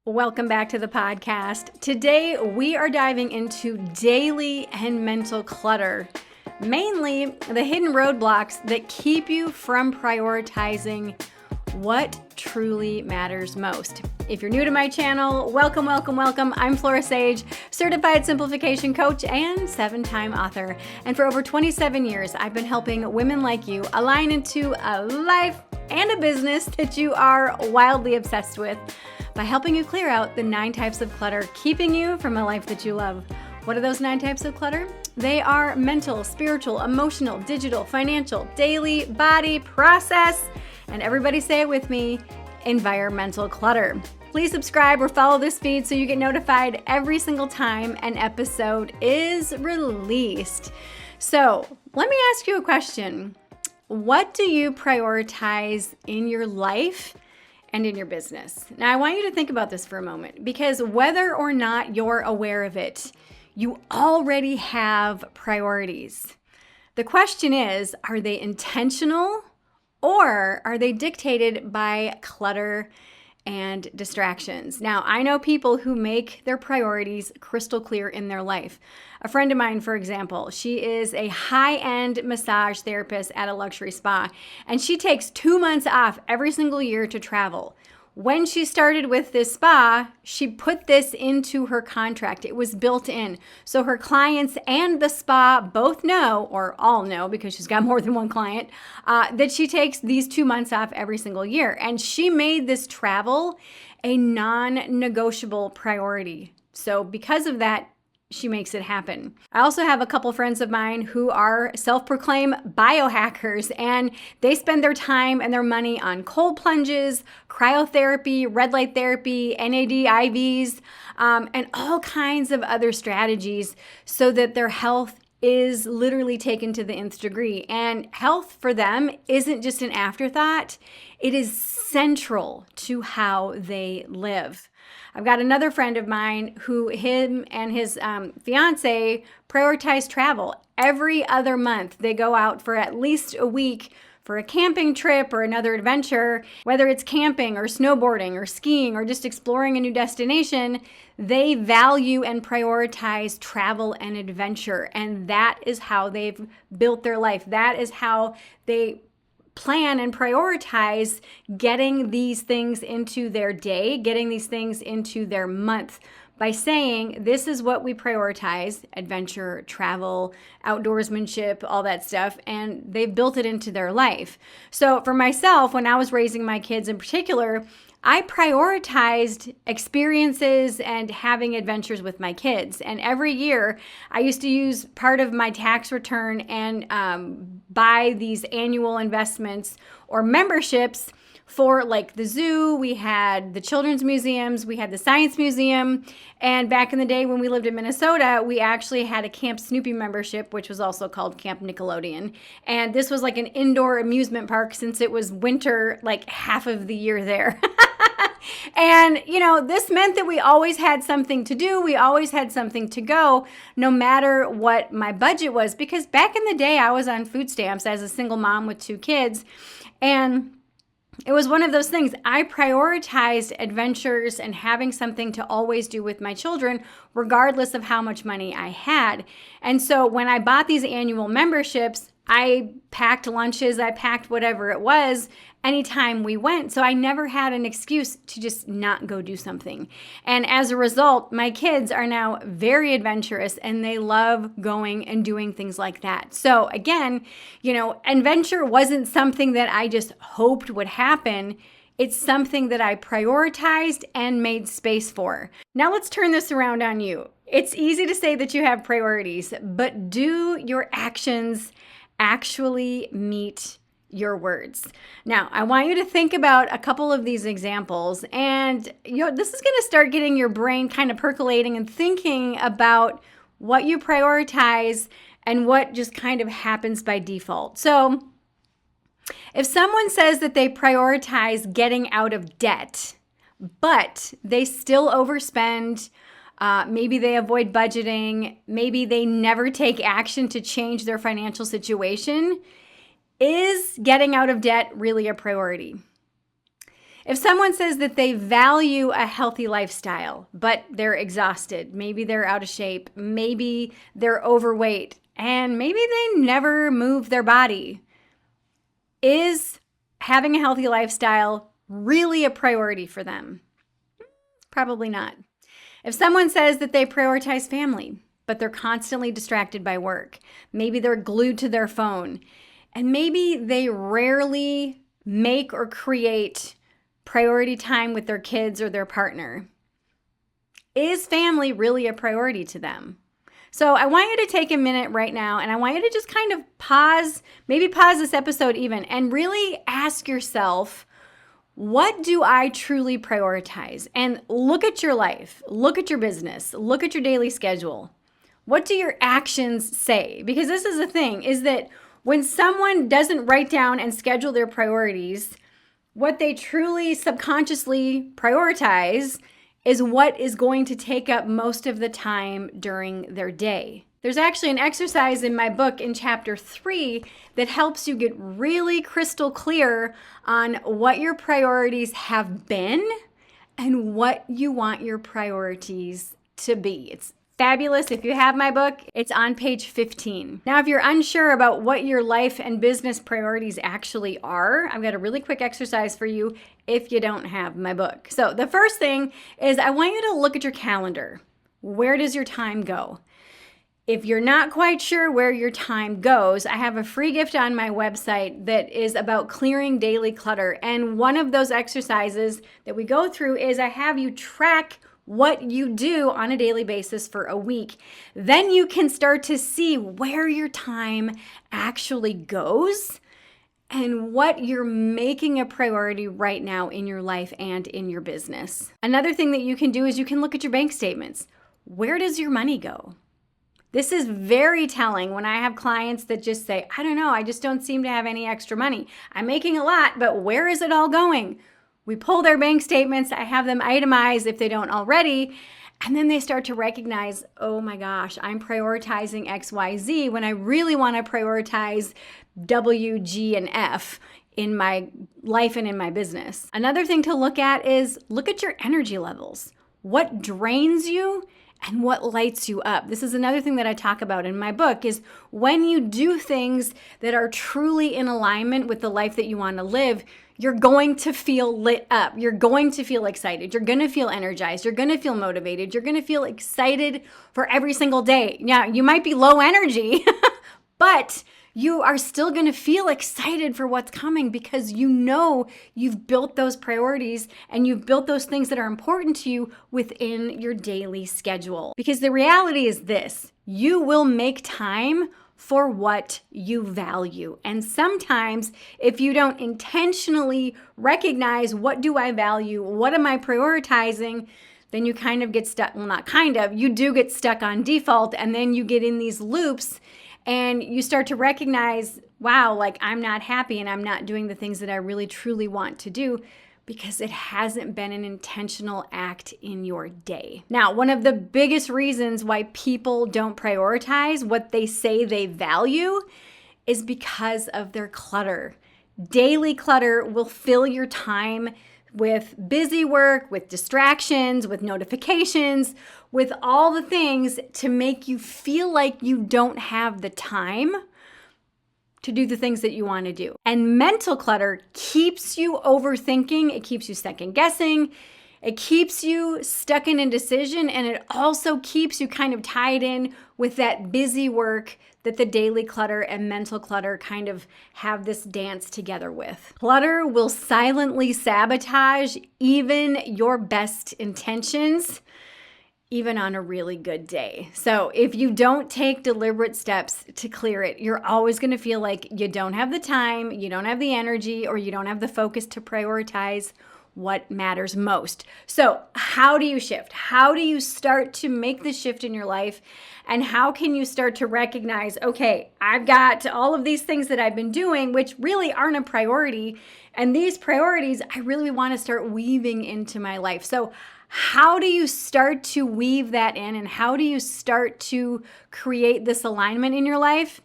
Welcome back to the podcast. Today, we are diving into daily and mental clutter, mainly the hidden roadblocks that keep you from prioritizing what truly matters most. If you're new to my channel, welcome. I'm Flora, certified simplification coach and 7-time author. And for over 27 years, I've been helping women like you align into a life and a business that you are wildly obsessed with, by helping you clear out the 9 types of clutter keeping you from a life that you love. What are those 9 types of clutter? They are mental, spiritual, emotional, digital, financial, daily, body, process, and everybody say it with me, environmental clutter. Please subscribe or follow this feed so you get notified every single time an episode is released. So let me ask you a question. What do you prioritize in your life and in your business? Now, I want you to think about this for a moment, because whether or not you're aware of it, you already have priorities. The question is, are they intentional or are they dictated by clutter and distractions? Now, I know people who make their priorities crystal clear in their life. A friend of mine, for example, she is a high-end massage therapist at a luxury spa, and she takes 2 months off every single year to travel. When she started with this spa, she put this into her contract. It was built in. So her clients and the spa both know, or all know, because she's got more than one client, that she takes these 2 months off every single year. And she made this travel a non-negotiable priority. So because of that, she makes it happen. I also have a couple friends of mine who are self-proclaimed biohackers, and they spend their time and their money on cold plunges, cryotherapy, red light therapy, NAD IVs, and all kinds of other strategies so that their health is literally taken to the nth degree. And health for them isn't just an afterthought. It is central to how they live. I've got another friend of mine who him and his fiance prioritize travel. Every other month, they go out for at least a week for a camping trip or another adventure. Whether it's camping or snowboarding or skiing or just exploring a new destination, they value and prioritize travel and adventure. And that is how they've built their life. That is how they plan and prioritize getting these things into their day, getting these things into their month, by saying, this is what we prioritize: adventure, travel, outdoorsmanship, all that stuff. And they've built it into their life. So for myself, when I was raising my kids in particular, I prioritized experiences and having adventures with my kids. And every year, I used to use part of my tax return and buy these annual investments or memberships for, like, the zoo. We had the children's museums, we had the science museum, and back in the day when we lived in Minnesota, we actually had a Camp Snoopy membership, which was also called Camp Nickelodeon. And this was like an indoor amusement park, since it was winter like half of the year there. And, this meant that we always had something to do. We always had something to go, no matter what my budget was. Because back in the day, I was on food stamps as a single mom with 2 kids. And it was one of those things. I prioritized adventures and having something to always do with my children, regardless of how much money I had. And so when I bought these annual memberships, I packed lunches, I packed whatever it was anytime we went. So I never had an excuse to just not go do something. And as a result, my kids are now very adventurous and they love going and doing things like that. So again, adventure wasn't something that I just hoped would happen. It's something that I prioritized and made space for. Now let's turn this around on you. It's easy to say that you have priorities, but do your actions actually meet your words? Now, I want you to think about a couple of these examples, and this is going to start getting your brain kind of percolating and thinking about what you prioritize and what just kind of happens by default. So, if someone says that they prioritize getting out of debt, but they still overspend, maybe they avoid budgeting, maybe they never take action to change their financial situation, is getting out of debt really a priority? If someone says that they value a healthy lifestyle, but they're exhausted, maybe they're out of shape, maybe they're overweight, and maybe they never move their body, is having a healthy lifestyle really a priority for them? Probably not. If someone says that they prioritize family, but they're constantly distracted by work, maybe they're glued to their phone, and maybe they rarely make or create priority time with their kids or their partner, is family really a priority to them? So I want you to take a minute right now, and I want you to just kind of pause, maybe pause this episode even, and really ask yourself, what do I truly prioritize? And look at your life, look at your business, look at your daily schedule. What do your actions say? Because this is the thing, is that when someone doesn't write down and schedule their priorities, what they truly subconsciously prioritize is what is going to take up most of the time during their day. There's actually an exercise in my book in chapter 3 that helps you get really crystal clear on what your priorities have been and what you want your priorities to be. It's fabulous. If you have my book, it's on page 15. Now, if you're unsure about what your life and business priorities actually are, I've got a really quick exercise for you if you don't have my book. So the first thing is I want you to look at your calendar. Where does your time go? If you're not quite sure where your time goes, I have a free gift on my website that is about clearing daily clutter. And one of those exercises that we go through is I have you track what you do on a daily basis for a week. Then you can start to see where your time actually goes and what you're making a priority right now in your life and in your business. Another thing that you can do is you can look at your bank statements. Where does your money go? This is very telling when I have clients that just say, I don't know, I just don't seem to have any extra money. I'm making a lot, but where is it all going? We pull their bank statements, I have them itemized if they don't already, and then they start to recognize, oh my gosh, I'm prioritizing XYZ when I really want to prioritize W, G, and F in my life and in my business. Another thing to look at is look at your energy levels. What drains you and what lights you up? This is another thing that I talk about in my book, is when you do things that are truly in alignment with the life that you want to live, you're going to feel lit up. You're going to feel excited. You're going to feel energized. You're going to feel motivated. You're going to feel excited for every single day. Yeah, you might be low energy, but you are still going to feel excited for what's coming because you know you've built those priorities and you've built those things that are important to you within your daily schedule. Because the reality is this, you will make time for what you value. And sometimes if you don't intentionally recognize what do I value, what am I prioritizing, then you kind of get stuck. Well, not kind of, you do get stuck on default, and then you get in these loops and you start to recognize, wow, like I'm not happy and I'm not doing the things that I really truly want to do because it hasn't been an intentional act in your day. Now, one of the biggest reasons why people don't prioritize what they say they value is because of their clutter. Daily clutter will fill your time with busy work, with distractions, with notifications, with all the things to make you feel like you don't have the time to do the things that you want to do. And mental clutter keeps you overthinking, it keeps you second guessing, it keeps you stuck in indecision, and it also keeps you kind of tied in with that busy work that the daily clutter and mental clutter kind of have this dance together with. Clutter will silently sabotage even your best intentions, even on a really good day. So if you don't take deliberate steps to clear it, you're always going to feel like you don't have the time, you don't have the energy, or you don't have the focus to prioritize what matters most. So how do you shift? How do you start to make the shift in your life? And how can you start to recognize, okay, I've got all of these things that I've been doing, which really aren't a priority. And these priorities, I really want to start weaving into my life. So how do you start to weave that in, and how do you start to create this alignment in your life?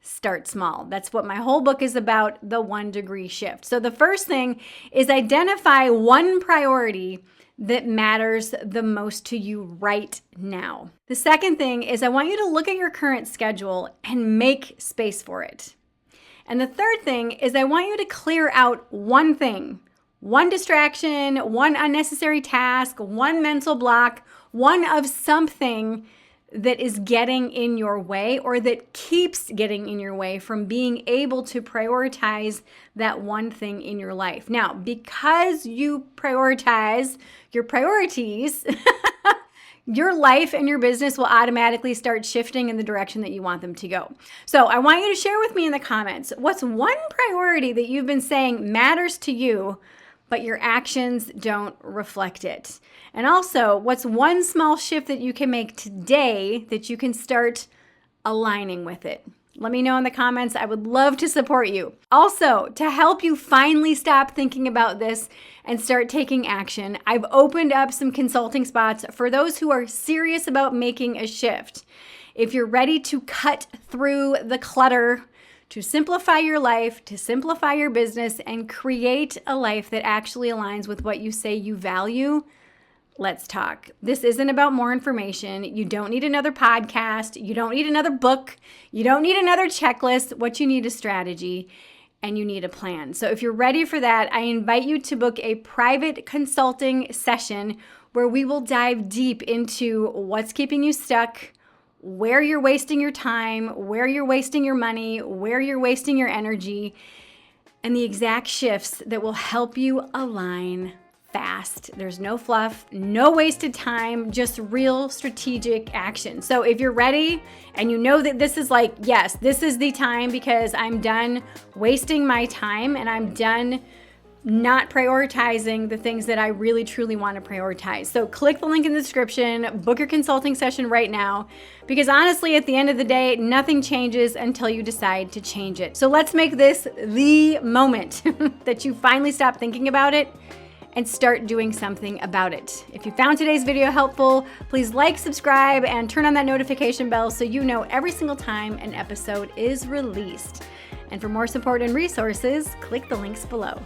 start small. That's what my whole book is about, the 1 degree shift. So the first thing is identify one priority that matters the most to you right now. The second thing is I want you to look at your current schedule and make space for it. And the third thing is I want you to clear out one thing, one distraction, one unnecessary task, one mental block, one of something that is getting in your way or that keeps getting in your way from being able to prioritize that one thing in your life. Now, because you prioritize your priorities, your life and your business will automatically start shifting in the direction that you want them to go. So I want you to share with me in the comments, what's one priority that you've been saying matters to you, but your actions don't reflect it? And also, what's one small shift that you can make today that you can start aligning with it? Let me know in the comments. I would love to support you. Also, to help you finally stop thinking about this and start taking action, I've opened up some consulting spots for those who are serious about making a shift. If you're ready to cut through the clutter, to simplify your life, to simplify your business, and create a life that actually aligns with what you say you value, let's talk. This isn't about more information. You don't need another podcast. You don't need another book. You don't need another checklist. What you need is strategy, and you need a plan. So if you're ready for that, I invite you to book a private consulting session where we will dive deep into what's keeping you stuck, where you're wasting your time, where you're wasting your money, where you're wasting your energy, and the exact shifts that will help you align fast. There's no fluff, no wasted time, just real strategic action. So if you're ready and you know that this is like, yes, this is the time because I'm done wasting my time and I'm done not prioritizing the things that I really truly want to prioritize. So click the link in the description, book your consulting session right now, because honestly, at the end of the day, nothing changes until you decide to change it. So let's make this the moment that you finally stop thinking about it and start doing something about it. If you found today's video helpful, please like, subscribe, and turn on that notification bell so you know every single time an episode is released. And for more support and resources, click the links below.